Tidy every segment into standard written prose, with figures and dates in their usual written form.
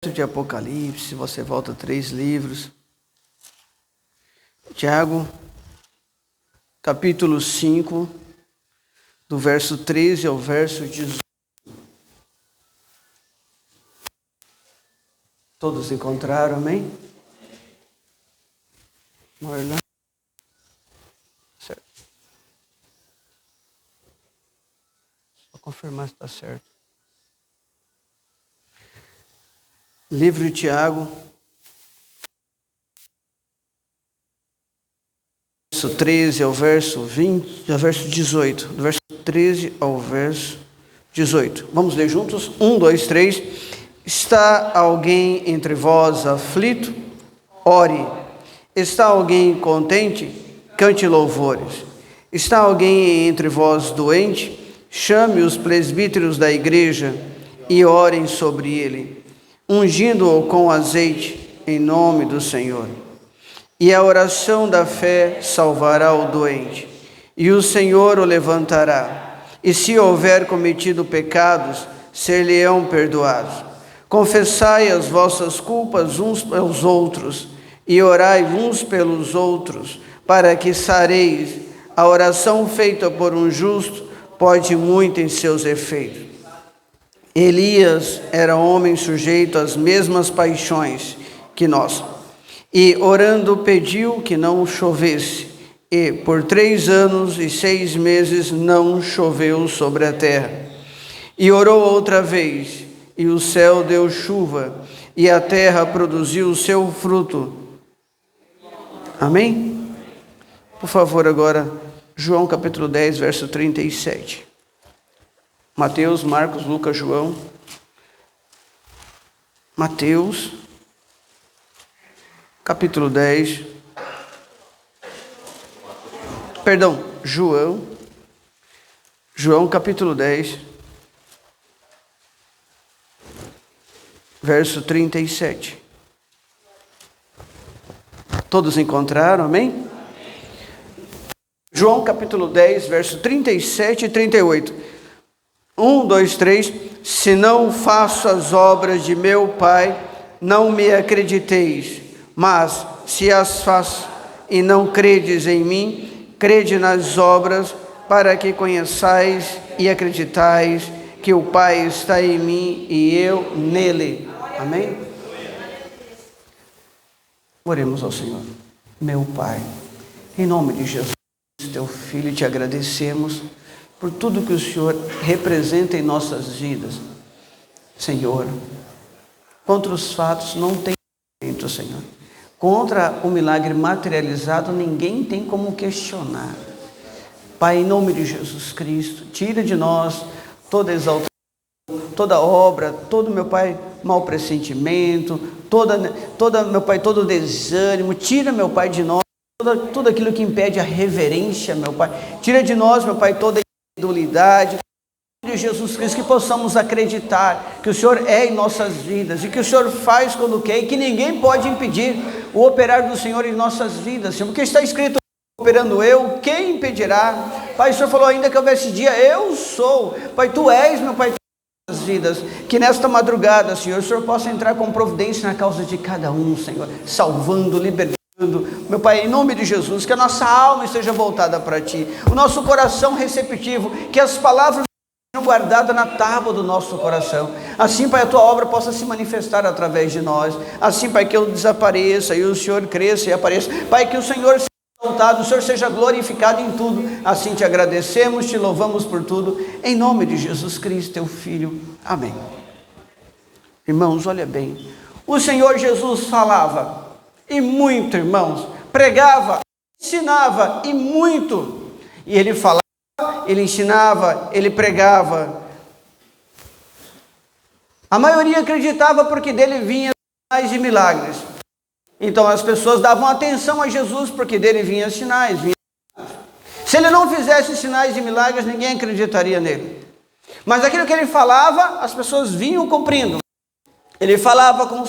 De Apocalipse, você volta 3 livros. Tiago, capítulo 5, do verso 13 ao verso 18. Todos encontraram, amém? Marla. Certo. Só confirmar se está certo. Livro de Tiago, verso 13 ao verso 20, ao verso 18. Do verso 13 ao verso 18. Vamos ler juntos? 1, 2, 3. Está alguém entre vós aflito? Ore. Está alguém contente? Cante louvores. Está alguém entre vós doente? Chame os presbíteros da igreja e orem sobre ele, ungindo-o com azeite em nome do Senhor. E a oração da fé salvará o doente, e o Senhor o levantará. E se houver cometido pecados, ser-lhe-ão perdoados. Confessai as vossas culpas uns pelos outros, e orai uns pelos outros, para que sareis. A oração feita por um justo pode muito em seus efeitos. Elias era homem sujeito às mesmas paixões que nós, e orando pediu que não chovesse, e por 3 anos e 6 meses não choveu sobre a terra. E orou outra vez, e o céu deu chuva, e a terra produziu o seu fruto. Amém? Por favor, agora, João capítulo 10, verso 37. Mateus, Marcos, Lucas, João. Mateus, capítulo 10. Perdão, João. João, capítulo 10, verso 37. Todos encontraram, amém? João, capítulo 10, verso 37 e 38. 1, 2, 3. Se não faço as obras de meu Pai, não me acrediteis. Mas se as faço e não credes em mim, crede nas obras, para que conheçais e acreditais que o Pai está em mim e eu nele. Amém? Oremos ao Senhor. Meu Pai, em nome de Jesus, teu Filho, te agradecemos por tudo que o Senhor representa em nossas vidas. Senhor, contra os fatos não tem jeito, Senhor. Contra o milagre materializado, ninguém tem como questionar. Pai, em nome de Jesus Cristo, tira de nós toda exaltação, toda obra, todo, meu Pai, mau pressentimento, meu Pai, todo desânimo. Tira, meu Pai, de nós tudo aquilo que impede a reverência, meu Pai. Tira de nós, meu Pai, toda incredulidade. De Jesus Cristo, que possamos acreditar que o Senhor é em nossas vidas e que o Senhor faz quando quer e que ninguém pode impedir o operar do Senhor em nossas vidas, Senhor, porque está escrito: operando eu, quem impedirá? Pai, o Senhor falou: ainda que houvesse dia, eu sou. Pai, tu és, meu Pai, em nossas vidas. Que nesta madrugada, Senhor, o Senhor possa entrar com providência na causa de cada um, Senhor, salvando, libertando. Meu Pai, em nome de Jesus, que a nossa alma esteja voltada para Ti, o nosso coração receptivo, que as palavras sejam guardadas na tábua do nosso coração. Assim, Pai, a Tua obra possa se manifestar através de nós. Assim, Pai, que eu desapareça e o Senhor cresça e apareça. Pai, que o Senhor seja exaltado, o Senhor seja glorificado em tudo. Assim te agradecemos, te louvamos por tudo, em nome de Jesus Cristo, Teu Filho. Amém. Irmãos, olha bem, o Senhor Jesus falava e muito, irmãos, pregava, ensinava e muito. E ele falava, ele ensinava, ele pregava. A maioria acreditava porque dele vinha sinais e milagres. Então as pessoas davam atenção a Jesus porque dele vinha sinais. Se ele não fizesse sinais e milagres, ninguém acreditaria nele. Mas aquilo que ele falava, as pessoas vinham cumprindo. Ele falava com o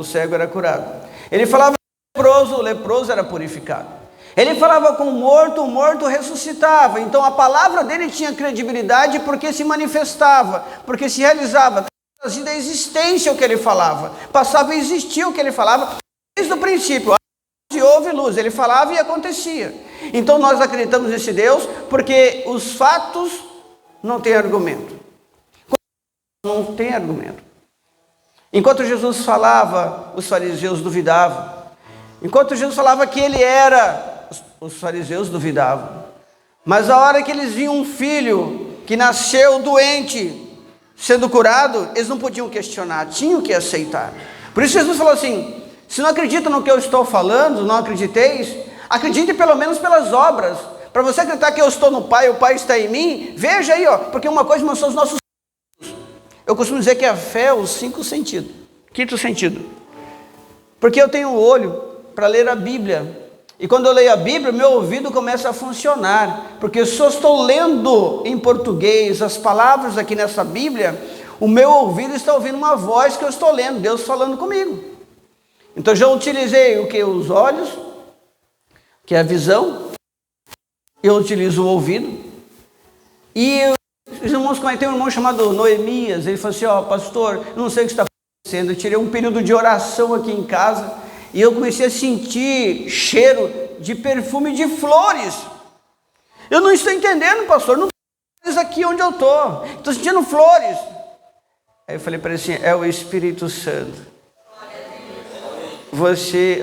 cego era curado. Ele falava com o leproso era purificado. Ele falava com o morto ressuscitava. Então a palavra dele tinha credibilidade porque se manifestava, porque se realizava. trazia da existência o que ele falava. Passava a existir o que ele falava desde o princípio. E houve luz, ele falava e acontecia. Então nós acreditamos nesse Deus porque os fatos não têm argumento. Não tem argumento. Enquanto Jesus falava, os fariseus duvidavam. Enquanto Jesus falava que ele era, os fariseus duvidavam. Mas a hora que eles viam um filho que nasceu doente, sendo curado, eles não podiam questionar, tinham que aceitar. Por isso Jesus falou assim: se não acreditam no que eu estou falando, não acrediteis, acredite pelo menos pelas obras. Para você acreditar que eu estou no Pai, o Pai está em mim, veja aí, porque uma coisa não são os nossos sentidos. Eu costumo dizer que a fé é os 5 sentidos. Quinto sentido. Porque eu tenho o olho para ler a Bíblia. E quando eu leio a Bíblia, meu ouvido começa a funcionar. Porque se eu estou lendo em português as palavras aqui nessa Bíblia, o meu ouvido está ouvindo uma voz que eu estou lendo, Deus falando comigo. Então já utilizei o que? Os olhos, que é a visão. Eu utilizo o ouvido. E os irmãos, tem um irmão chamado Noemias, ele falou assim: pastor, não sei o que está acontecendo. Eu tirei um período de oração aqui em casa e eu comecei a sentir cheiro de perfume de flores. Eu não estou entendendo, pastor, não tem flores aqui onde eu estou sentindo flores. Aí eu falei para ele assim: é o Espírito Santo.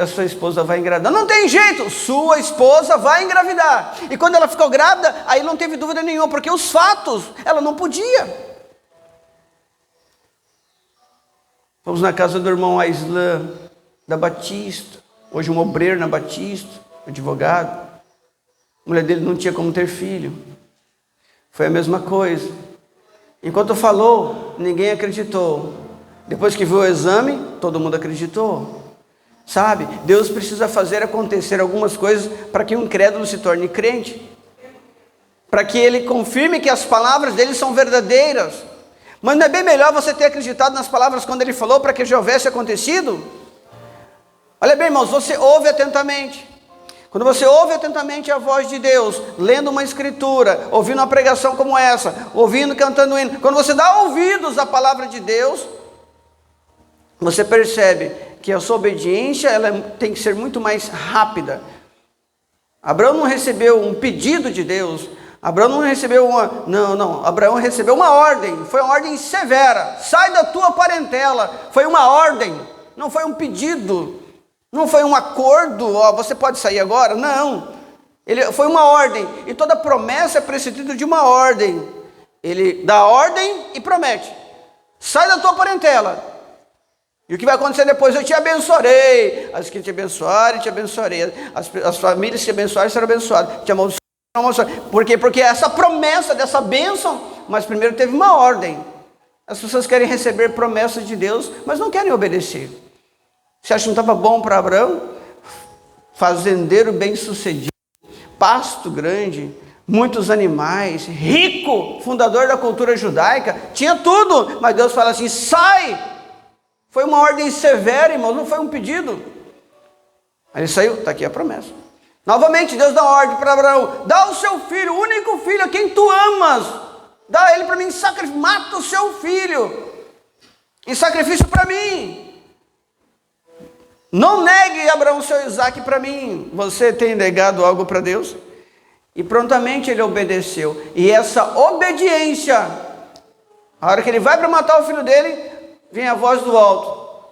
A sua esposa vai engravidar. Não tem jeito, sua esposa vai engravidar. E quando ela ficou grávida, aí não teve dúvida nenhuma, porque os fatos, ela não podia. Fomos na casa do irmão Aislan, da Batista, hoje um obreiro na Batista, advogado. A mulher dele não tinha como ter filho. Foi a mesma coisa. Enquanto falou, ninguém acreditou. Depois que viu o exame, todo mundo acreditou. Sabe, Deus precisa fazer acontecer algumas coisas para que o incrédulo se torne crente. Para que ele confirme que as palavras dele são verdadeiras. Mas não é bem melhor você ter acreditado nas palavras quando ele falou para que já houvesse acontecido? Olha bem, irmãos, você ouve atentamente. Quando você ouve atentamente a voz de Deus, lendo uma escritura, ouvindo uma pregação como essa, ouvindo, cantando hino, quando você dá ouvidos à palavra de Deus, você percebe que a sua obediência ela tem que ser muito mais rápida. Abraão não recebeu um pedido de Deus. Abraão não recebeu Abraão recebeu uma ordem. Foi uma ordem severa: sai da tua parentela. Foi uma ordem, não foi um pedido, não foi um acordo, você pode sair agora, não. Foi uma ordem, e toda promessa é precedida de uma ordem. Ele dá ordem e promete: sai da tua parentela. E o que vai acontecer depois? Eu te abençoarei. As que te abençoarem, te abençoarei. As famílias que te abençoarem serão abençoadas. Te amaldiçoarem. Por quê? Porque essa promessa dessa bênção, mas primeiro teve uma ordem. As pessoas querem receber promessas de Deus, mas não querem obedecer. Você acha que não estava bom para Abraão? Fazendeiro bem-sucedido, pasto grande, muitos animais, rico, fundador da cultura judaica, tinha tudo, mas Deus fala assim: sai! Foi uma ordem severa, irmãos, não foi um pedido. Aí ele saiu, está aqui a promessa. Novamente Deus dá uma ordem para Abraão: dá o seu filho, o único filho a quem tu amas, dá ele para mim, mata o seu filho, em sacrifício para mim. Não negue, Abraão, o seu Isaque para mim. Você tem negado algo para Deus? E prontamente ele obedeceu. E essa obediência, a hora que ele vai para matar o filho dele, vem a voz do alto,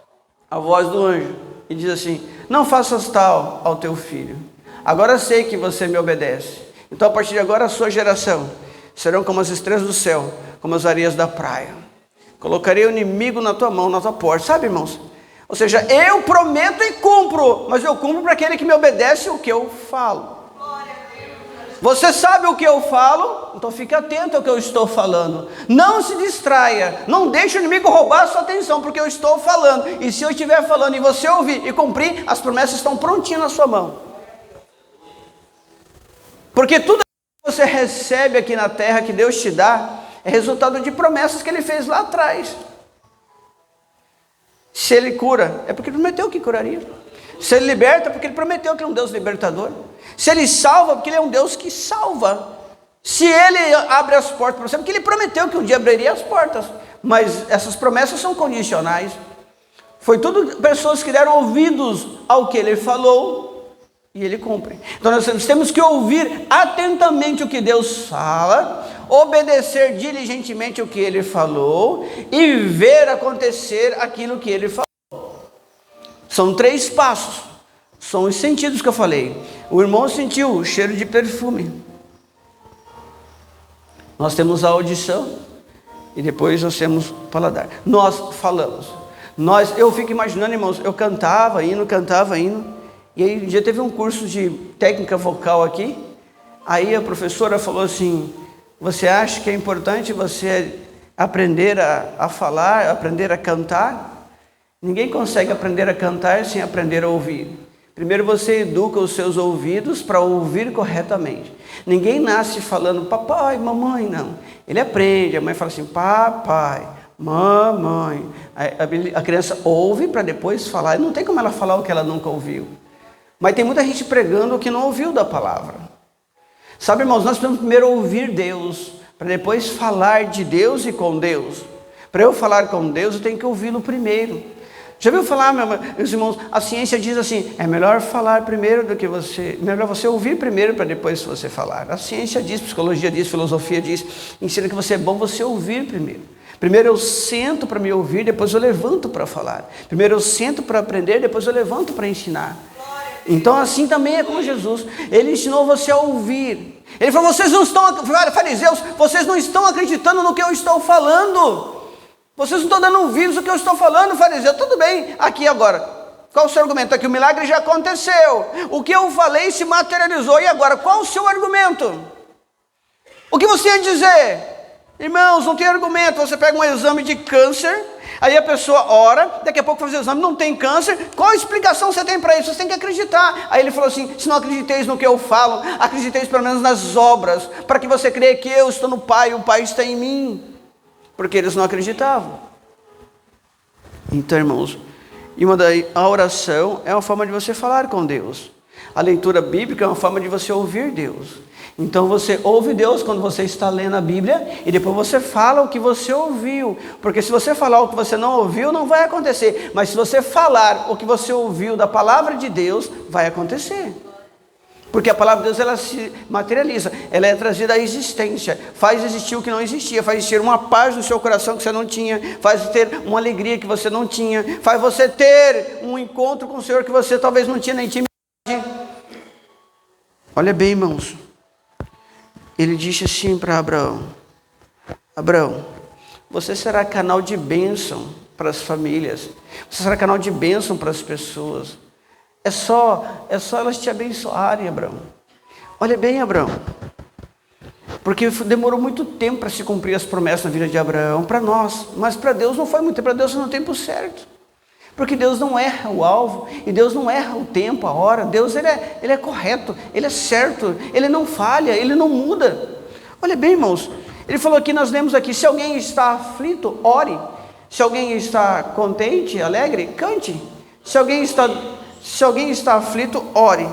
a voz do anjo, e diz assim: não faças tal ao teu filho. Agora sei que você me obedece. Então a partir de agora a sua geração serão como as estrelas do céu, como as areias da praia. Colocarei o inimigo na tua mão, na tua porta. Sabe, irmãos? Ou seja, eu prometo e cumpro, mas eu cumpro para aquele que me obedece o que eu falo. Você sabe o que eu falo? Então fique atento ao que eu estou falando. Não se distraia. Não deixe o inimigo roubar a sua atenção, porque eu estou falando. E se eu estiver falando e você ouvir e cumprir, as promessas estão prontinhas na sua mão. Porque tudo que você recebe aqui na terra, que Deus te dá, é resultado de promessas que Ele fez lá atrás. Se Ele cura, é porque Ele prometeu que curaria. Se Ele liberta, é porque Ele prometeu que Ele é um Deus libertador. Se Ele salva, porque Ele é um Deus que salva. Se Ele abre as portas para você, porque Ele prometeu que um dia abriria as portas, mas essas promessas são condicionais. Foi tudo pessoas que deram ouvidos ao que Ele falou e Ele cumpre. Então nós temos que ouvir atentamente o que Deus fala, obedecer diligentemente o que Ele falou e ver acontecer aquilo que Ele falou. São 3 passos, são os sentidos que eu falei. O irmão sentiu o cheiro de perfume. Nós temos a audição e depois nós temos o paladar. Nós falamos. Eu fico imaginando, irmãos, eu cantava indo, e aí um dia teve um curso de técnica vocal aqui, aí a professora falou assim, você acha que é importante você aprender a falar, aprender a cantar? Ninguém consegue aprender a cantar sem aprender a ouvir. Primeiro você educa os seus ouvidos para ouvir corretamente. Ninguém nasce falando papai, mamãe, não. Ele aprende, a mãe fala assim, papai, mamãe. A criança ouve para depois falar. Não tem como ela falar o que ela nunca ouviu. Mas tem muita gente pregando o que não ouviu da palavra. Sabe, irmãos, nós precisamos primeiro ouvir Deus, para depois falar de Deus e com Deus. Para eu falar com Deus, eu tenho que ouvi-lo primeiro. Já viu falar, meus irmãos, a ciência diz assim, é melhor falar primeiro do que melhor você ouvir primeiro para depois você falar. A ciência diz, psicologia diz, filosofia diz, ensina que você é bom você ouvir primeiro. Primeiro eu sento para me ouvir, depois eu levanto para falar. Primeiro eu sento para aprender, depois eu levanto para ensinar. Então assim também é com Jesus. Ele ensinou você a ouvir. Ele falou, fariseus, vocês não estão acreditando no que eu estou falando. Vocês não estão dando ouvidos ao que eu estou falando, fariseu. Tudo bem, aqui agora. Qual o seu argumento? É que o milagre já aconteceu. O que eu falei se materializou. E agora, qual o seu argumento? O que você ia dizer? Irmãos, não tem argumento. Você pega um exame de câncer, aí a pessoa ora, daqui a pouco faz o exame, não tem câncer. Qual a explicação você tem para isso? Você tem que acreditar. Aí ele falou assim, se não acrediteis no que eu falo, acrediteis pelo menos nas obras, para que você creia que eu estou no Pai, o Pai está em mim. Porque eles não acreditavam. Então, irmãos, a oração é uma forma de você falar com Deus. A leitura bíblica é uma forma de você ouvir Deus. Então você ouve Deus quando você está lendo a Bíblia e depois você fala o que você ouviu. Porque se você falar o que você não ouviu, não vai acontecer. Mas se você falar o que você ouviu da palavra de Deus, vai acontecer. Porque a palavra de Deus, ela se materializa, ela é trazida à existência, faz existir o que não existia, faz existir uma paz no seu coração que você não tinha, faz ter uma alegria que você não tinha, faz você ter um encontro com o Senhor que você talvez não tinha na intimidade. Olha bem, irmãos, ele disse assim para Abraão, Abraão, você será canal de bênção para as famílias, você será canal de bênção para as pessoas. É só elas te abençoarem, Abraão. Olha bem, Abraão. Porque demorou muito tempo para se cumprir as promessas na vida de Abraão, para nós. Mas para Deus não foi muito tempo, para Deus foi no tempo certo. Porque Deus não erra o alvo, e Deus não erra o tempo, a hora. Deus ele é correto, Ele é certo, Ele não falha, Ele não muda. Olha bem, irmãos. Ele falou aqui, nós lemos aqui, se alguém está aflito, ore. Se alguém está contente, alegre, cante. Se alguém está aflito, ore.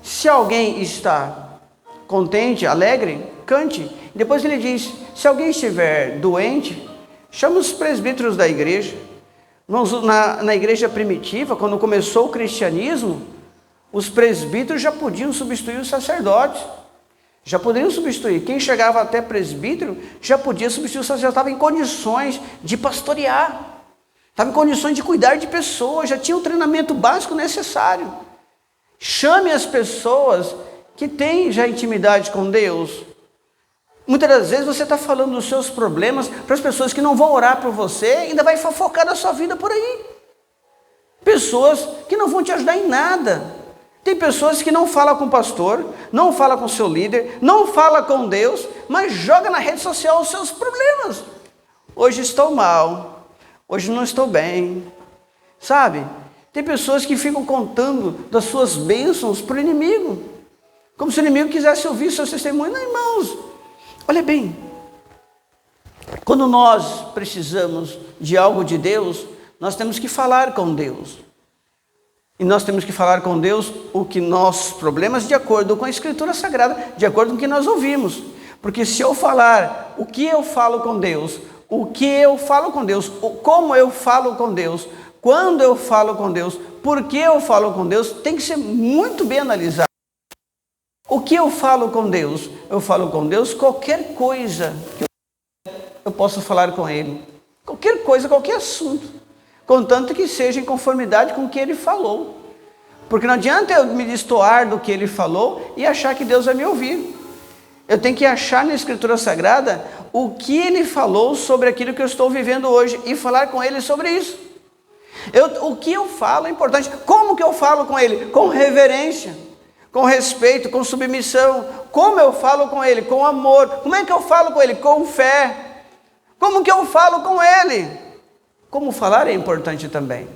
Se alguém está contente, alegre, cante. Depois ele diz, se alguém estiver doente, chama os presbíteros da igreja. Na igreja primitiva, quando começou o cristianismo, os presbíteros já podiam substituir os sacerdotes. Já poderiam substituir. Quem chegava até presbítero, já podia substituir o sacerdote. Estava em condições de pastorear. Estava em condições de cuidar de pessoas, já tinha o treinamento básico necessário. Chame as pessoas que têm já intimidade com Deus. Muitas das vezes você está falando dos seus problemas para as pessoas que não vão orar por você e ainda vai fofocar da sua vida por aí. Pessoas que não vão te ajudar em nada. Tem pessoas que não falam com o pastor, não falam com o seu líder, não falam com Deus, mas joga na rede social os seus problemas. Hoje estou mal. Hoje não estou bem, sabe? Tem pessoas que ficam contando das suas bênçãos para o inimigo, como se o inimigo quisesse ouvir seus testemunhos. Não, irmãos, olha bem, quando nós precisamos de algo de Deus, nós temos que falar com Deus. E nós temos que falar com Deus o que nossos problemas de acordo com a Escritura Sagrada, de acordo com o que nós ouvimos. Porque se eu falar o que eu falo com Deus, o que eu falo com Deus, como eu falo com Deus, quando eu falo com Deus, por que eu falo com Deus, tem que ser muito bem analisado. O que eu falo com Deus? Eu falo com Deus qualquer coisa que eu posso falar com Ele. Qualquer coisa, qualquer assunto. Contanto que seja em conformidade com o que Ele falou. Porque não adianta eu me destoar do que Ele falou e achar que Deus vai me ouvir. Eu tenho que achar na Escritura Sagrada o que Ele falou sobre aquilo que eu estou vivendo hoje e falar com Ele sobre isso. O que eu falo é importante. Como que eu falo com Ele? Com reverência, com respeito, com submissão. Como eu falo com Ele? Com amor. Como é que eu falo com Ele? Com fé. Como que eu falo com Ele? Como falar é importante também.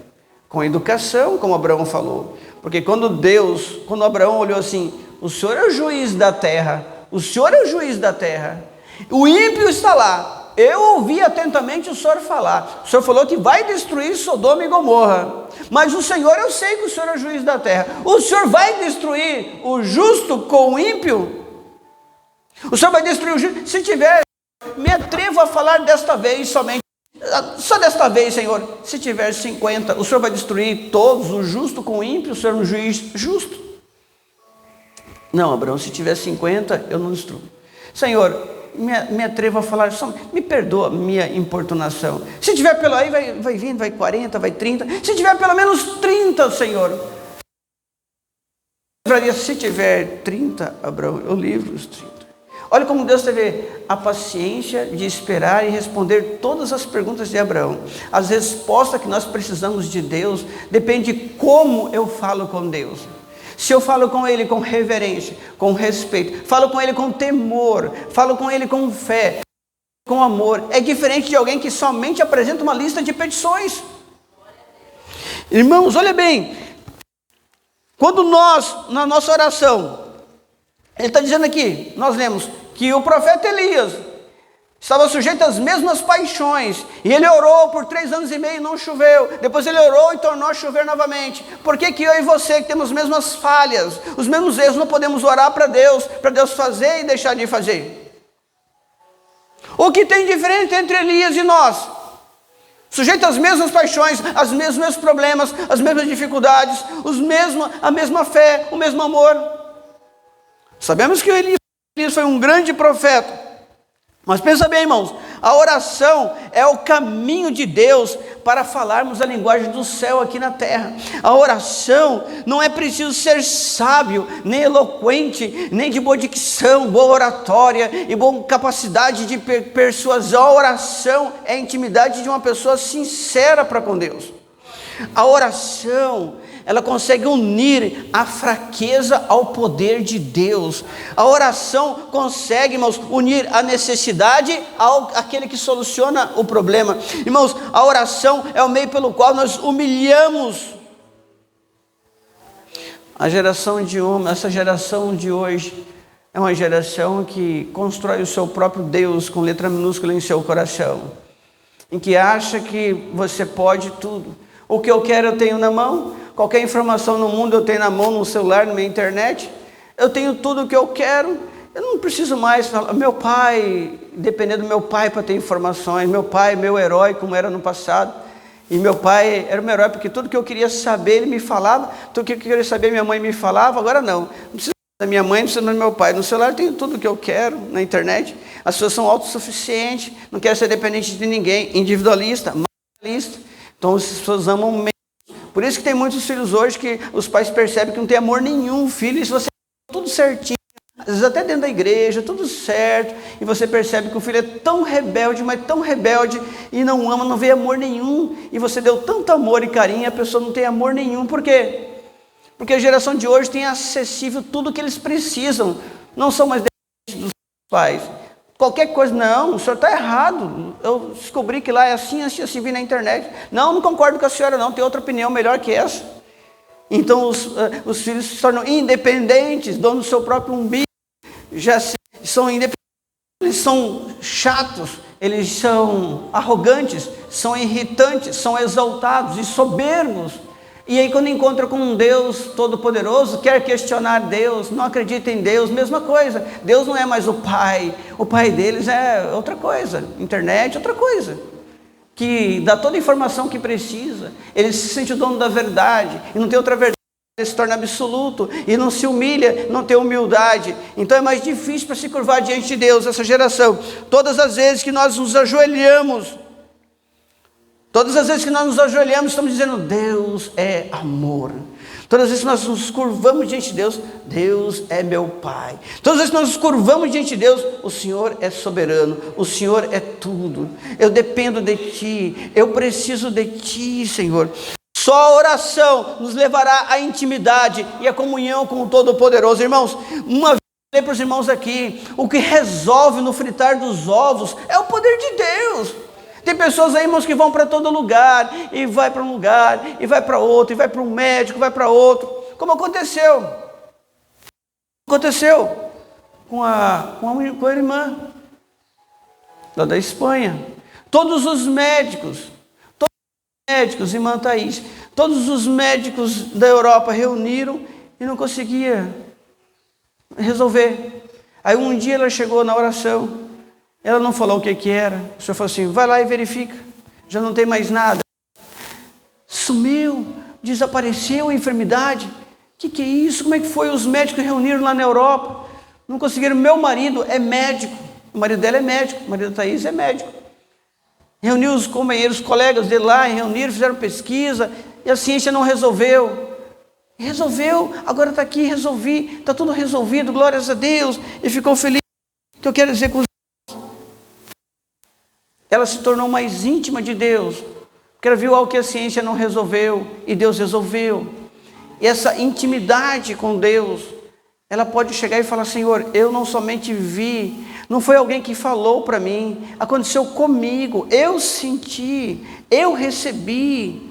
Com educação, como Abraão falou. Porque quando Abraão olhou assim, o Senhor é o juiz da terra, o Senhor é o juiz da terra, o ímpio está lá, eu ouvi atentamente o Senhor falar, o Senhor falou que vai destruir Sodoma e Gomorra, mas o Senhor, eu sei que o Senhor é o juiz da terra, o Senhor vai destruir o justo com o ímpio? O Senhor vai destruir o justo? Se tiver, me atrevo a falar desta vez somente, só desta vez, Senhor, se tiver 50, o Senhor vai destruir todos, o justo com o ímpio, o Senhor é um juiz justo? Não, Abraão, se tiver 50, eu não destruo. Senhor, me atrevo a falar, só, me perdoa minha importunação. Se tiver pelo aí, vai vindo, vai 40, vai 30. Se tiver pelo menos 30, Senhor. Se tiver 30, Abraão, eu livro os 30. Olha como Deus teve a paciência de esperar e responder todas as perguntas de Abraão. As respostas que nós precisamos de Deus depende de como eu falo com Deus. Se eu falo com Ele com reverência, com respeito, falo com Ele com temor, falo com Ele com fé, com amor, é diferente de alguém que somente apresenta uma lista de petições. Irmãos, olha bem, quando nós, na nossa oração, ele está dizendo aqui, nós lemos, que o profeta Elias estava sujeito às mesmas paixões, e ele orou por 3 anos e meio e não choveu, depois ele orou e tornou a chover novamente. Por que eu e você, que temos as mesmas falhas, os mesmos erros, não podemos orar para Deus fazer e deixar de fazer? O que tem diferente entre Elias e nós? Sujeito às mesmas paixões, aos mesmos problemas, as mesmas dificuldades, a mesma fé, o mesmo amor. Sabemos que Elias foi um grande profeta, mas pensa bem, irmãos, a oração é o caminho de Deus para falarmos a linguagem do céu aqui na terra. A oração não é preciso ser sábio, nem eloquente, nem de boa dicção, boa oratória e boa capacidade de persuasão. A oração é a intimidade de uma pessoa sincera para com Deus. A oração, ela consegue unir a fraqueza ao poder de Deus. A oração consegue, irmãos, unir a necessidade àquele que soluciona o problema. Irmãos, a oração é o meio pelo qual nós humilhamos a geração de homens. Essa geração de hoje é uma geração que constrói o seu próprio Deus com letra minúscula em seu coração, em que acha que você pode tudo. O que eu quero eu tenho na mão. Qualquer informação no mundo eu tenho na mão, no celular, na minha internet. Eu tenho tudo o que eu quero. Eu não preciso mais falar. Meu pai, depender do meu pai para ter informações. Meu pai, meu herói, como era no passado. E meu pai era o meu herói, porque tudo que eu queria saber, ele me falava. Tudo que eu queria saber, minha mãe me falava. Agora não. Não precisa da minha mãe, não precisa do meu pai. No celular eu tenho tudo o que eu quero, na internet. As pessoas são autossuficientes, não querem ser dependentes de ninguém. Individualista, materialista. Então as pessoas amam menos. Por isso que tem muitos filhos hoje que os pais percebem que não tem amor nenhum. Filho, se você tudo certinho, às vezes até dentro da igreja, tudo certo, e você percebe que o filho é tão rebelde, mas tão rebelde, e não ama, não vê amor nenhum, e você deu tanto amor e carinho, e a pessoa não tem amor nenhum. Por quê? Porque a geração de hoje tem acessível tudo o que eles precisam, não são mais dependentes dos pais. Qualquer coisa, não, o senhor está errado, eu descobri que lá é assim, vi na internet. Não concordo com a senhora não, tem outra opinião melhor que essa. Então os filhos se tornam independentes, donos do seu próprio umbigo, já são independentes, eles são chatos, eles são arrogantes, são irritantes, são exaltados e soberbos. E aí quando encontra com um Deus Todo-Poderoso, quer questionar Deus, não acredita em Deus, mesma coisa. Deus não é mais o pai deles é outra coisa, internet, outra coisa, que dá toda a informação que precisa. Ele se sente o dono da verdade, e não tem outra verdade, ele se torna absoluto, e não se humilha, não tem humildade. Então é mais difícil para se curvar diante de Deus, essa geração. Todas as vezes que nós nos ajoelhamos, estamos dizendo: Deus é amor. Todas as vezes que nós nos curvamos diante de Deus, Deus é meu Pai. Todas as vezes que nós nos curvamos diante de Deus, o Senhor é soberano, o Senhor é tudo. Eu dependo de Ti, eu preciso de Ti, Senhor. Só a oração nos levará à intimidade e à comunhão com o Todo-Poderoso. Irmãos, uma vez eu falei para os irmãos aqui, o que resolve no fritar dos ovos é o poder de Deus. Tem pessoas aí, irmãos, que vão para todo lugar, e vai para um lugar, e vai para outro, e vai para um médico, vai para outro, como aconteceu com a irmã lá da Espanha. Todos os médicos, irmã Thaís, todos os médicos da Europa reuniram e não conseguia resolver. Aí um dia ela chegou na oração, ela não falou o que era, o Senhor falou assim: vai lá e verifica, já não tem mais nada. Sumiu, desapareceu a enfermidade. O que é isso? Como é que foi? Os médicos reuniram lá na Europa, não conseguiram. Meu marido é médico, o marido dela é médico, o marido da Thaís é médico. Reuniu os companheiros, os colegas dele lá, reuniram, fizeram pesquisa, e a ciência não resolveu. Resolveu, agora está aqui, resolvi, está tudo resolvido, glórias a Deus, e ficou feliz. O que eu quero dizer com ela se tornou mais íntima de Deus, porque ela viu algo que a ciência não resolveu, e Deus resolveu. E essa intimidade com Deus, ela pode chegar e falar: Senhor, eu não somente vi, não foi alguém que falou para mim, aconteceu comigo, eu senti, eu recebi,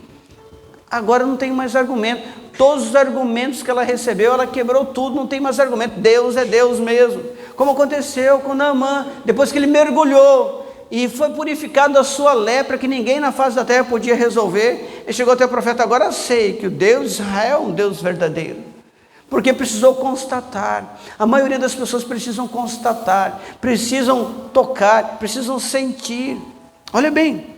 agora não tenho mais argumento. Todos os argumentos que ela recebeu, ela quebrou tudo, não tem mais argumento. Deus é Deus mesmo, como aconteceu com Naamã, depois que ele mergulhou e foi purificado da sua lepra, que ninguém na face da terra podia resolver. Ele chegou até o profeta: agora sei que o Deus de Israel é um Deus verdadeiro, porque precisou constatar. A maioria das pessoas precisam constatar, precisam tocar, precisam sentir. Olha bem,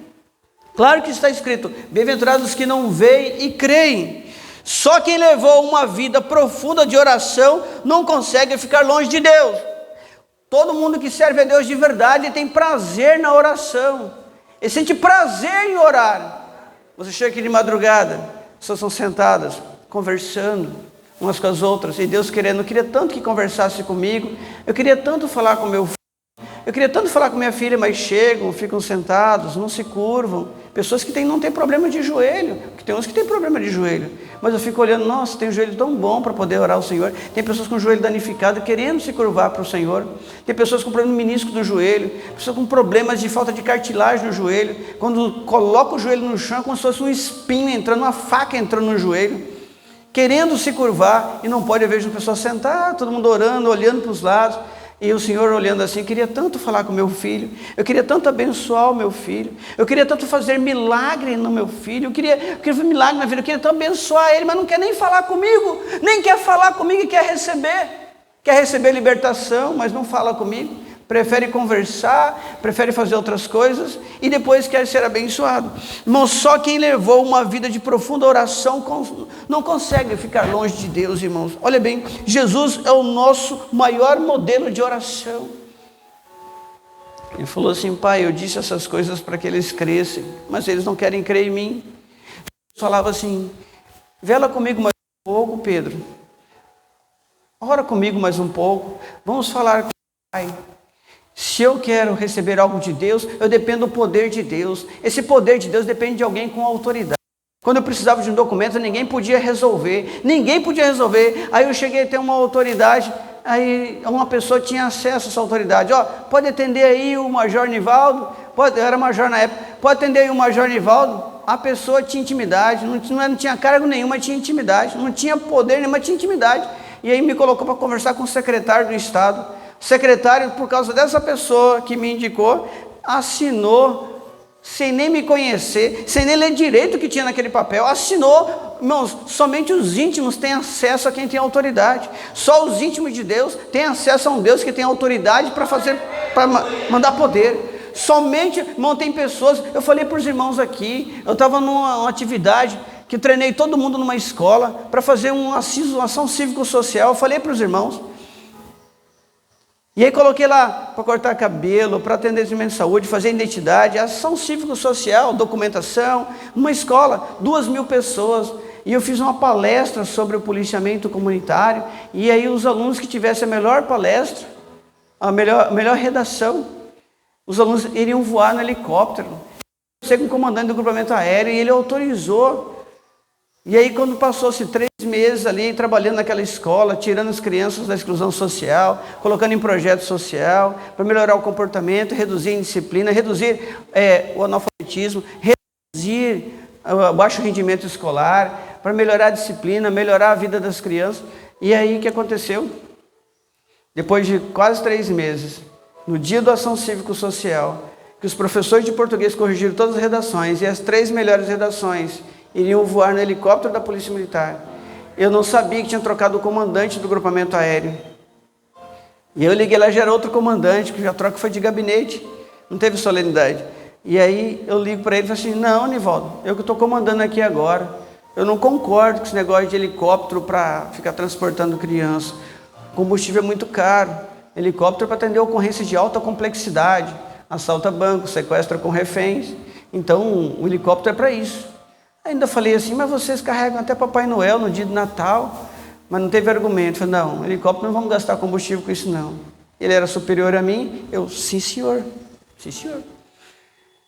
claro que está escrito: bem-aventurados os que não veem e creem. Só quem levou uma vida profunda de oração não consegue ficar longe de Deus. Todo mundo que serve a Deus de verdade tem prazer na oração, ele sente prazer em orar. Você chega aqui de madrugada, as pessoas estão sentadas, conversando umas com as outras, e Deus querendo: eu queria tanto que conversasse comigo, eu queria tanto falar com meu filho, eu queria tanto falar com minha filha, mas chegam, ficam sentados, não se curvam. Pessoas que não têm problema de joelho, porque tem uns que têm problema de joelho, mas eu fico olhando: nossa, tem um joelho tão bom para poder orar ao Senhor. Tem pessoas com o joelho danificado, querendo se curvar para o Senhor. Tem pessoas com problema menisco do joelho, pessoas com problemas de falta de cartilagem no joelho. Quando coloca o joelho no chão, é como se fosse um espinho entrando, uma faca entrando no joelho, querendo se curvar, e não pode. Eu vejo pessoas sentar, todo mundo orando, olhando para os lados, e o Senhor olhando assim: eu queria tanto falar com meu filho, eu queria tanto abençoar o meu filho, eu queria tanto fazer milagre no meu filho, eu queria ver milagre na vida, eu queria tanto abençoar ele, mas não quer nem falar comigo, nem quer falar comigo, e quer receber libertação, mas não fala comigo, prefere conversar, prefere fazer outras coisas, e depois quer ser abençoado. Irmão, só quem levou uma vida de profunda oração não consegue ficar longe de Deus, irmãos. Olha bem, Jesus é o nosso maior modelo de oração. Ele falou assim: Pai, eu disse essas coisas para que eles crescem, mas eles não querem crer em mim. Jesus falava assim: vela comigo mais um pouco, Pedro, ora comigo mais um pouco, vamos falar com o Pai. Se eu quero receber algo de Deus, eu dependo do poder de Deus. Esse poder de Deus depende de alguém com autoridade. Quando eu precisava de um documento, ninguém podia resolver. Aí eu cheguei a ter uma autoridade, aí uma pessoa tinha acesso a essa autoridade. Pode atender aí o Major Nivaldo, eu era major na época, pode atender aí o Major Nivaldo. A pessoa tinha intimidade, não tinha cargo nenhum, mas tinha intimidade, não tinha poder nenhum, mas tinha intimidade. E aí me colocou para conversar com o secretário do Estado. O secretário, por causa dessa pessoa que me indicou, assinou, sem nem me conhecer, sem nem ler direito o que tinha naquele papel, assinou Irmãos, somente os íntimos têm acesso a quem tem autoridade. Só os íntimos de Deus têm acesso a um Deus que tem autoridade para mandar poder. Somente, irmão, tem pessoas, eu falei para os irmãos aqui, eu estava numa atividade que treinei todo mundo numa escola para fazer uma ação cívico-social, eu falei para os irmãos. E aí coloquei lá para cortar cabelo, para atendimento de saúde, fazer identidade, ação cívico-social, documentação, uma escola, 2.000 pessoas. E eu fiz uma palestra sobre o policiamento comunitário, e aí os alunos que tivessem a melhor palestra, a melhor redação, os alunos iriam voar no helicóptero. Eu sei com o comandante do grupamento aéreo, e ele autorizou. E aí quando passou-se 3 meses ali, trabalhando naquela escola, tirando as crianças da exclusão social, colocando em projeto social, para melhorar o comportamento, reduzir a indisciplina, reduzir o analfabetismo, reduzir o baixo rendimento escolar, para melhorar a disciplina, melhorar a vida das crianças. E aí o que aconteceu? Depois de quase 3 meses, no dia da ação cívico-social, que os professores de português corrigiram todas as redações, e as 3 melhores redações iriam voar no helicóptero da Polícia Militar. Eu não sabia que tinha trocado o comandante do grupamento aéreo. E eu liguei lá, já era outro comandante, que a troca foi de gabinete, não teve solenidade. E aí eu ligo para ele e falo assim, não, Nivaldo, eu que estou comandando aqui agora, eu não concordo com esse negócio de helicóptero para ficar transportando criança. O combustível é muito caro, helicóptero para atender ocorrências de alta complexidade, assalta banco, sequestra com reféns, então o helicóptero é para isso. Ainda falei assim, mas vocês carregam até Papai Noel no dia de Natal, mas não teve argumento. Falei, não, helicóptero não vamos gastar combustível com isso não. Ele era superior a mim, eu, sim senhor, sim senhor.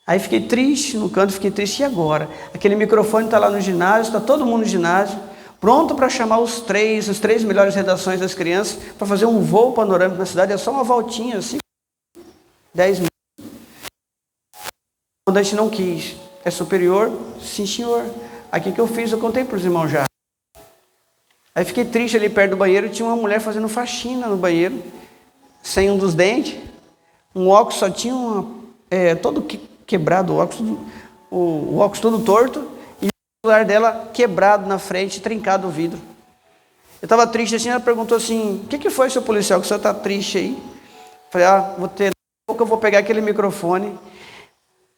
Aí fiquei triste, no canto fiquei triste, e agora? Aquele microfone está lá no ginásio, está todo mundo no ginásio, pronto para chamar as 3 melhores redações das crianças, para fazer um voo panorâmico na cidade, é só uma voltinha assim, 10 minutos. Quando a gente não quis, é superior? Sim senhor. Aqui que eu fiz, eu contei para os irmãos já. Aí fiquei triste ali perto do banheiro, tinha uma mulher fazendo faxina no banheiro, sem um dos dentes, um óculos só tinha todo quebrado, o óculos todo torto, e o celular dela quebrado na frente, trincado o vidro. Eu estava triste assim, ela perguntou assim, o que foi, seu policial, que o senhor está triste aí? Falei, daqui a pouco eu vou pegar aquele microfone.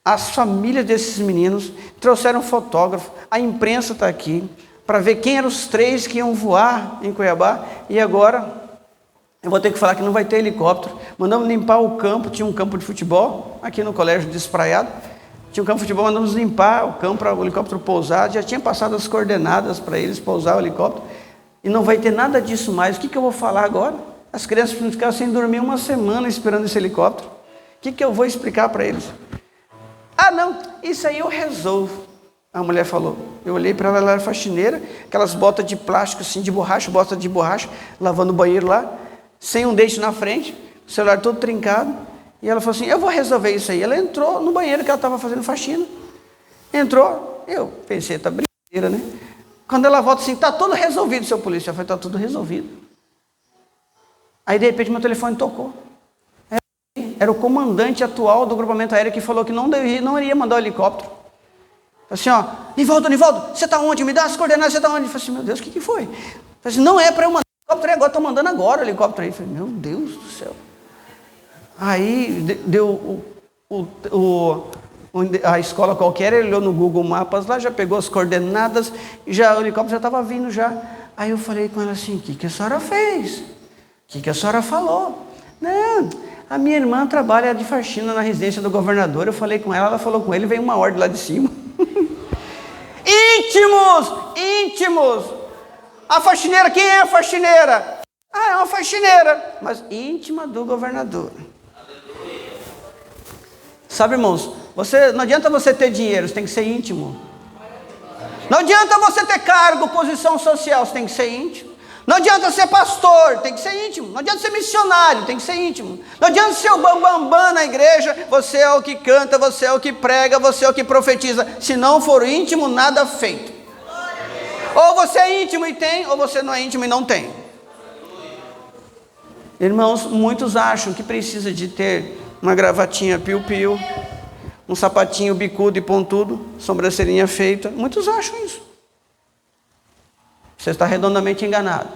As famílias desses meninos trouxeram um fotógrafo, a imprensa está aqui, para ver quem eram os 3 que iam voar em Cuiabá, e agora eu vou ter que falar que não vai ter helicóptero. Mandamos limpar o campo, tinha um campo de futebol, aqui no colégio Despraiado, tinha um campo de futebol, mandamos limpar o campo para o helicóptero pousar, já tinha passado as coordenadas para eles pousar o helicóptero, e não vai ter nada disso mais. O que eu vou falar agora? As crianças ficaram sem dormir 1 semana esperando esse helicóptero. O que eu vou explicar para eles? Não, isso aí eu resolvo. A mulher falou. Eu olhei para ela era faxineira, aquelas botas de plástico assim, de borracha, lavando o banheiro lá, sem um dente na frente, o celular todo trincado. E ela falou assim, eu vou resolver isso aí. Ela entrou no banheiro que ela estava fazendo faxina. Entrou, eu pensei, tá brincadeira, né? Quando ela volta assim, tá tudo resolvido, seu polícia. Eu falei, tá tudo resolvido. Aí de repente meu telefone tocou. Era o comandante atual do grupamento aéreo que falou que não iria mandar o helicóptero. Assim, Nivaldo, você está onde? Me dá as coordenadas, você está onde? Eu falei assim, meu Deus, o que foi? Eu falei assim, não é para eu mandar o helicóptero, agora estou mandando agora o helicóptero aí. Eu falei, meu Deus do céu. Aí deu a escola qualquer, ele olhou no Google Maps lá, já pegou as coordenadas, e o helicóptero já estava vindo já. Aí eu falei com ela assim, o que a senhora fez? O que a senhora falou? Não, a minha irmã trabalha de faxina na residência do governador. Eu falei com ela falou com ele, veio uma ordem lá de cima. Íntimos! A faxineira, quem é a faxineira? É uma faxineira, mas íntima do governador. Sabe, irmãos, não adianta você ter dinheiro, você tem que ser íntimo. Não adianta você ter cargo, posição social, você tem que ser íntimo. Não adianta ser pastor, tem que ser íntimo. Não adianta ser missionário, tem que ser íntimo. Não adianta ser o bambambam na igreja, você é o que canta, você é o que prega, você é o que profetiza. Se não for íntimo, nada feito. Ou você é íntimo e tem, ou você não é íntimo e não tem. Irmãos, muitos acham que precisa de ter uma gravatinha piu-piu, um sapatinho bicudo e pontudo, sobrancelhinha feita. Muitos acham isso. Você está redondamente enganado.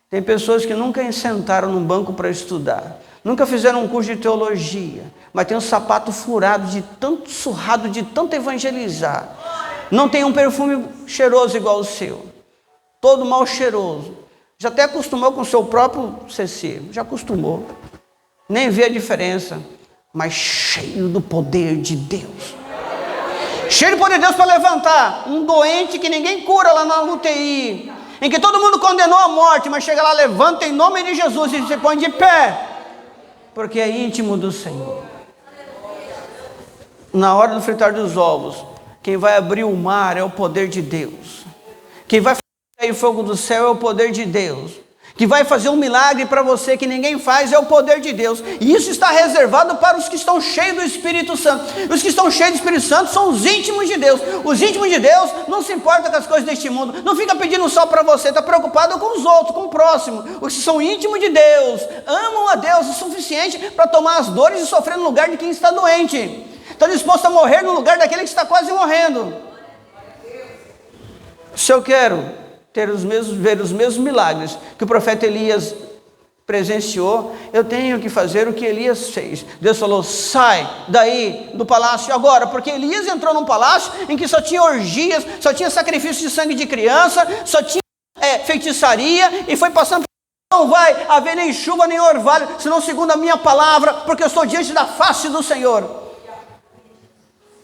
Tem pessoas que nunca sentaram num banco para estudar, nunca fizeram um curso de teologia, mas tem um sapato furado de tanto surrado, de tanto evangelizar. Não tem um perfume cheiroso igual o seu, todo mal cheiroso. Já até acostumou com o seu próprio CC, já acostumou. Nem vê a diferença, mas cheio do poder de Deus. Cheio do poder de Deus para levantar um doente que ninguém cura lá na UTI, em que todo mundo condenou a morte, mas chega lá, levanta em nome de Jesus e se põe de pé, porque é íntimo do Senhor. Na hora do fritar dos ovos, quem vai abrir o mar é o poder de Deus. Quem vai cair fogo do céu é o poder de Deus. Que vai fazer um milagre para você que ninguém faz é o poder de Deus. E isso está reservado para os que estão cheios do Espírito Santo. Os que estão cheios do Espírito Santo são os íntimos de Deus. Os íntimos de Deus não se importam com as coisas deste mundo. Não fica pedindo só para você, está preocupado com os outros, com o próximo. Os que são íntimos de Deus, amam a Deus o suficiente para tomar as dores e sofrer no lugar de quem está doente. Está disposto a morrer no lugar daquele que está quase morrendo. Se eu quero ver os mesmos milagres que o profeta Elias presenciou, eu tenho que fazer o que Elias fez. Deus falou: sai daí do palácio agora, porque Elias entrou num palácio em que só tinha orgias, só tinha sacrifício de sangue de criança, só tinha feitiçaria, e foi passando. Não vai haver nem chuva nem orvalho, senão segundo a minha palavra, porque eu estou diante da face do Senhor.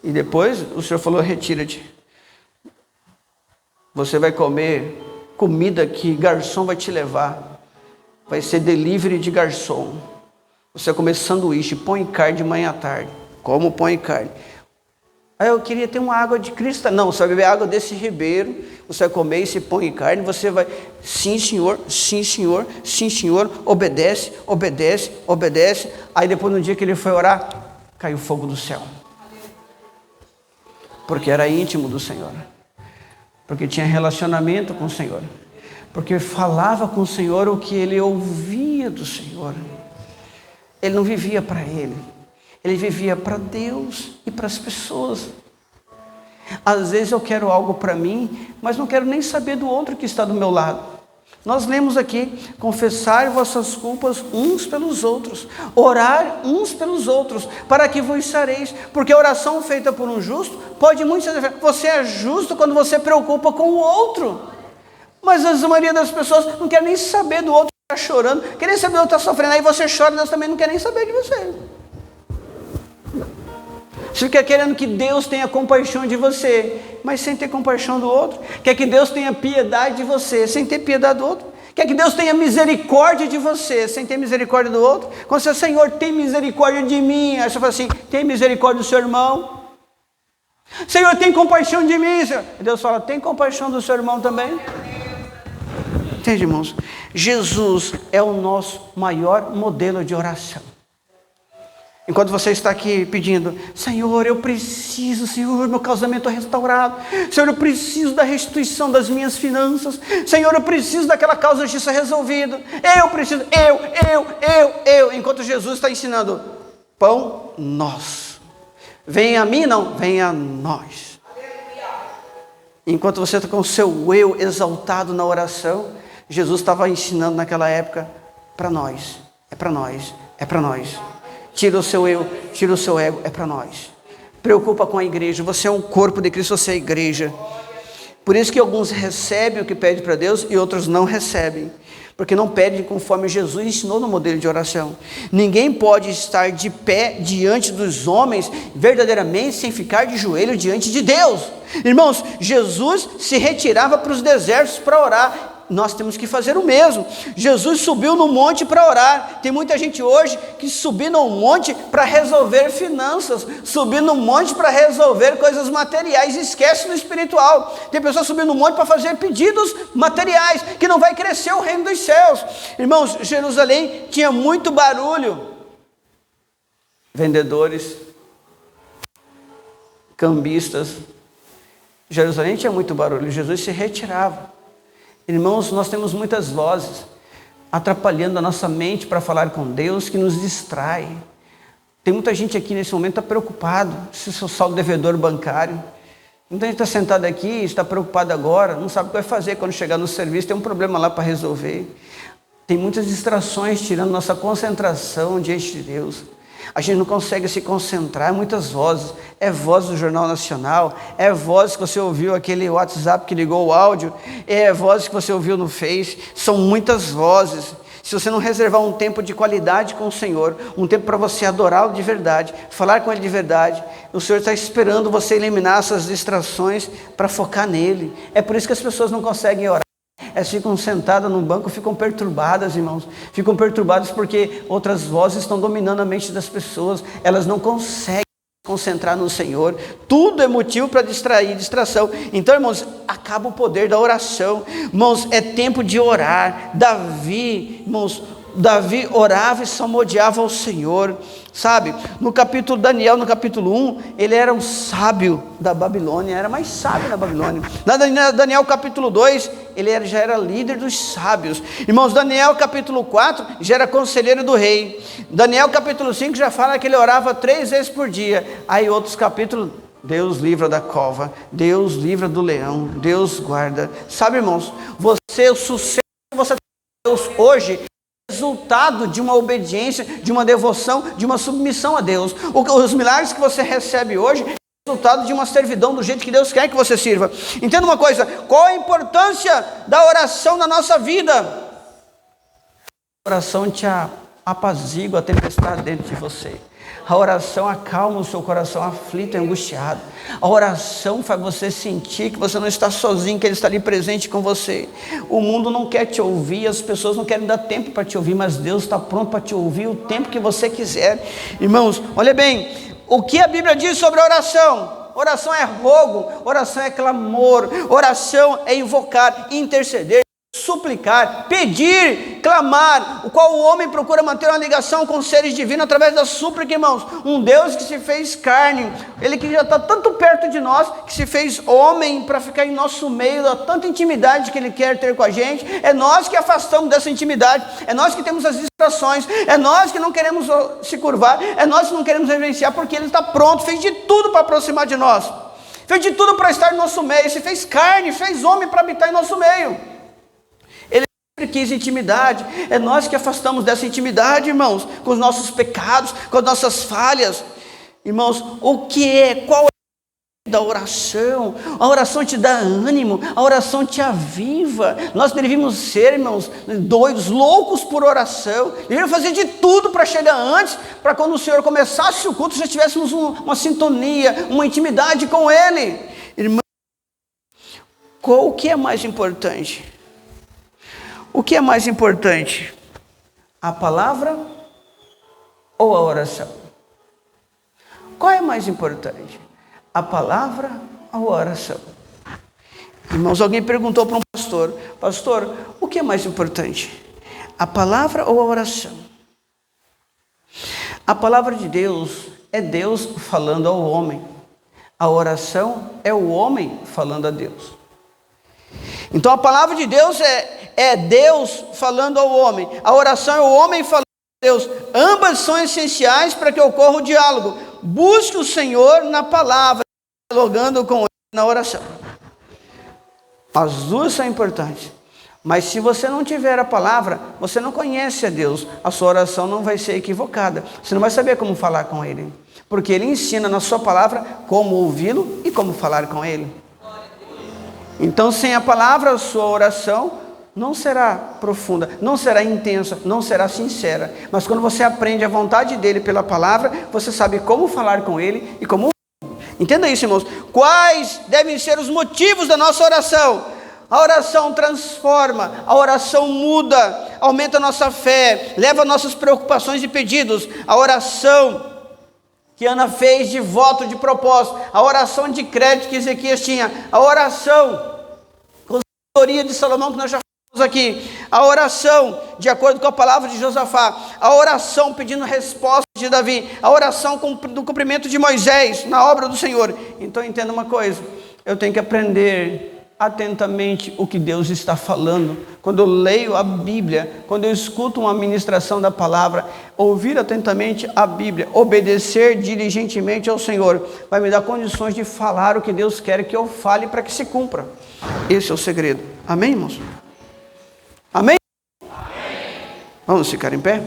E depois o Senhor falou: retira-te. Você vai comer comida que garçom vai te levar. Vai ser delivery de garçom. Você vai comer sanduíche, pão e carne de manhã à tarde. Como pão e carne. Aí eu queria ter uma água de cristal. Não, você vai beber água desse ribeiro. Você vai comer esse pão e carne. Você vai, sim senhor, sim senhor, sim senhor. Obedece, obedece, obedece. Aí depois no dia que ele foi orar, caiu fogo do céu. Porque era íntimo do Senhor. Porque tinha relacionamento com o Senhor, porque falava com o Senhor o que ele ouvia do Senhor. Ele não vivia para ele vivia para Deus e para as pessoas. Às vezes eu quero algo para mim, mas não quero nem saber do outro que está do meu lado. Nós lemos aqui: confessai vossas culpas uns pelos outros, orar uns pelos outros, para que vos sareis, porque a oração feita por um justo pode muito ser. Você é justo quando você preocupa com o outro, mas a maioria das pessoas não quer nem saber do outro que está chorando, quer nem saber do outro que está sofrendo. Aí você chora, Deus também não quer nem saber de você. Você fica querendo que Deus tenha compaixão de você, mas sem ter compaixão do outro. Quer que Deus tenha piedade de você, sem ter piedade do outro. Quer que Deus tenha misericórdia de você, sem ter misericórdia do outro. Quando você: Senhor, tem misericórdia de mim. Aí você fala assim: tem misericórdia do seu irmão. Senhor, tem compaixão de mim. Deus fala: tem compaixão do seu irmão também. Entende, irmãos? Jesus é o nosso maior modelo de oração. Enquanto você está aqui pedindo: Senhor, eu preciso, Senhor, meu casamento é restaurado. Senhor, eu preciso da restituição das minhas finanças. Senhor, eu preciso daquela causa de justiça resolvida. Eu preciso, eu. Enquanto Jesus está ensinando: pão nosso. Venha a mim, não, venha a nós. Enquanto você está com o seu eu exaltado na oração, Jesus estava ensinando naquela época: para nós, é para nós, é para nós. Tira o seu eu, tira o seu ego, é para nós. Preocupa com a igreja. Você é um corpo de Cristo, você é a igreja. Por isso que alguns recebem o que pedem para Deus e outros não recebem, porque não pedem conforme Jesus ensinou no modelo de oração. Ninguém pode estar de pé diante dos homens verdadeiramente sem ficar de joelho diante de Deus. Irmãos, Jesus se retirava para os desertos para orar. Nós temos que fazer o mesmo. Jesus subiu no monte para orar. Tem muita gente hoje que subiu no monte para resolver finanças, subir no monte para resolver coisas materiais, esquece do espiritual. Tem pessoas subindo no monte para fazer pedidos materiais, que não vai crescer o reino dos céus. Irmãos, Jerusalém tinha muito barulho. Vendedores, cambistas. Jerusalém tinha muito barulho. Jesus se retirava. Irmãos, nós temos muitas vozes atrapalhando a nossa mente para falar com Deus, que nos distrai. Tem muita gente aqui nesse momento que está preocupado se o seu saldo devedor bancário. Então a gente está sentado aqui, está preocupado agora, não sabe o que vai fazer quando chegar no serviço, tem um problema lá para resolver. Tem muitas distrações tirando nossa concentração diante de Deus. A gente não consegue se concentrar, muitas vozes. É voz do Jornal Nacional, é voz que você ouviu aquele WhatsApp que ligou o áudio, é voz que você ouviu no Face, são muitas vozes. Se você não reservar um tempo de qualidade com o Senhor, um tempo para você adorá-lo de verdade, falar com Ele de verdade, o Senhor está esperando você eliminar essas distrações para focar nele. É por isso que as pessoas não conseguem orar. Elas ficam sentadas no banco, ficam perturbadas, irmãos. Ficam perturbadas porque outras vozes estão dominando a mente das pessoas. Elas não conseguem se concentrar no Senhor. Tudo é motivo para distração. Então, irmãos, acaba o poder da oração. Irmãos, é tempo de orar. Davi orava e salmodiava ao Senhor, sabe? No capítulo Daniel, no capítulo 1, ele era um sábio da Babilônia, era mais sábio da Babilônia. Na Daniel capítulo 2, ele já era líder dos sábios. Irmãos, Daniel capítulo 4, já era conselheiro do rei. Daniel capítulo 5 já fala que ele orava 3 vezes por dia. Aí outros capítulos, Deus livra da cova, Deus livra do leão, Deus guarda. Sabe, irmãos, o sucesso que você tem com Deus hoje, resultado de uma obediência, de uma devoção, de uma submissão a Deus. Os milagres que você recebe hoje é resultado de uma servidão do jeito que Deus quer que você sirva. Entenda uma coisa, qual a importância da oração na nossa vida? A oração te apazigua a tempestade dentro de você. A oração acalma o seu coração aflito e angustiado. A oração faz você sentir que você não está sozinho, que Ele está ali presente com você. O mundo não quer te ouvir, as pessoas não querem dar tempo para te ouvir, mas Deus está pronto para te ouvir o tempo que você quiser. Irmãos, olha bem, o que a Bíblia diz sobre a oração? Oração é rogo, oração é clamor, oração é invocar, interceder, suplicar, pedir, clamar, o qual o homem procura manter uma ligação com os seres divinos através da súplica, irmãos. Um Deus que se fez carne, Ele que já está tanto perto de nós, que se fez homem para ficar em nosso meio, dá tanta intimidade que Ele quer ter com a gente. É nós que afastamos dessa intimidade, é nós que temos as distrações, é nós que não queremos se curvar, é nós que não queremos reverenciar, porque Ele está pronto, fez de tudo para aproximar de nós, fez de tudo para estar em nosso meio, se fez carne, fez homem para habitar em nosso meio. Quis intimidade, é nós que afastamos dessa intimidade, irmãos, com os nossos pecados, com as nossas falhas. Irmãos, qual é da oração? A oração te dá ânimo, a oração te aviva. Nós deveríamos ser, irmãos, doidos, loucos por oração, deveríamos fazer de tudo para chegar antes, para quando o Senhor começasse o culto, já tivéssemos uma sintonia, uma intimidade com Ele. Irmãos, o que é mais importante? O que é mais importante? A palavra ou a oração? Qual é mais importante? A palavra ou a oração? Irmãos, alguém perguntou para um pastor: pastor, o que é mais importante? A palavra ou a oração? A palavra de Deus é Deus falando ao homem. A oração é o homem falando a Deus. Então a palavra de Deus é Deus falando ao homem. A oração é o homem falando a Deus. Ambas são essenciais para que ocorra o diálogo. Busque o Senhor na palavra, dialogando com Ele na oração. As duas são importantes. Mas se você não tiver a palavra, você não conhece a Deus. A sua oração não vai ser equivocada. Você não vai saber como falar com Ele. Porque Ele ensina na sua palavra como ouvi-lo e como falar com Ele. Então, sem a palavra, a sua oração não será profunda, não será intensa, não será sincera. Mas quando você aprende a vontade dEle pela palavra, você sabe como falar com Ele e como ouvir. Entenda isso, irmãos. Quais devem ser os motivos da nossa oração? A oração transforma, a oração muda, aumenta a nossa fé, leva nossas preocupações e pedidos. A oração que Ana fez de voto, de propósito, a oração de crédito que Ezequias tinha, a oração com a sabedoria de Salomão que nós já falamos aqui, a oração de acordo com a palavra de Josafá, a oração pedindo resposta de Davi, a oração do cumprimento de Moisés na obra do Senhor. Então entenda uma coisa, eu tenho que aprender atentamente o que Deus está falando. Quando eu leio a Bíblia, quando eu escuto uma ministração da palavra, ouvir atentamente a Bíblia, obedecer diligentemente ao Senhor, vai me dar condições de falar o que Deus quer que eu fale para que se cumpra. Esse é o segredo. Amém, irmãos? Amém? Amém. Vamos ficar em pé?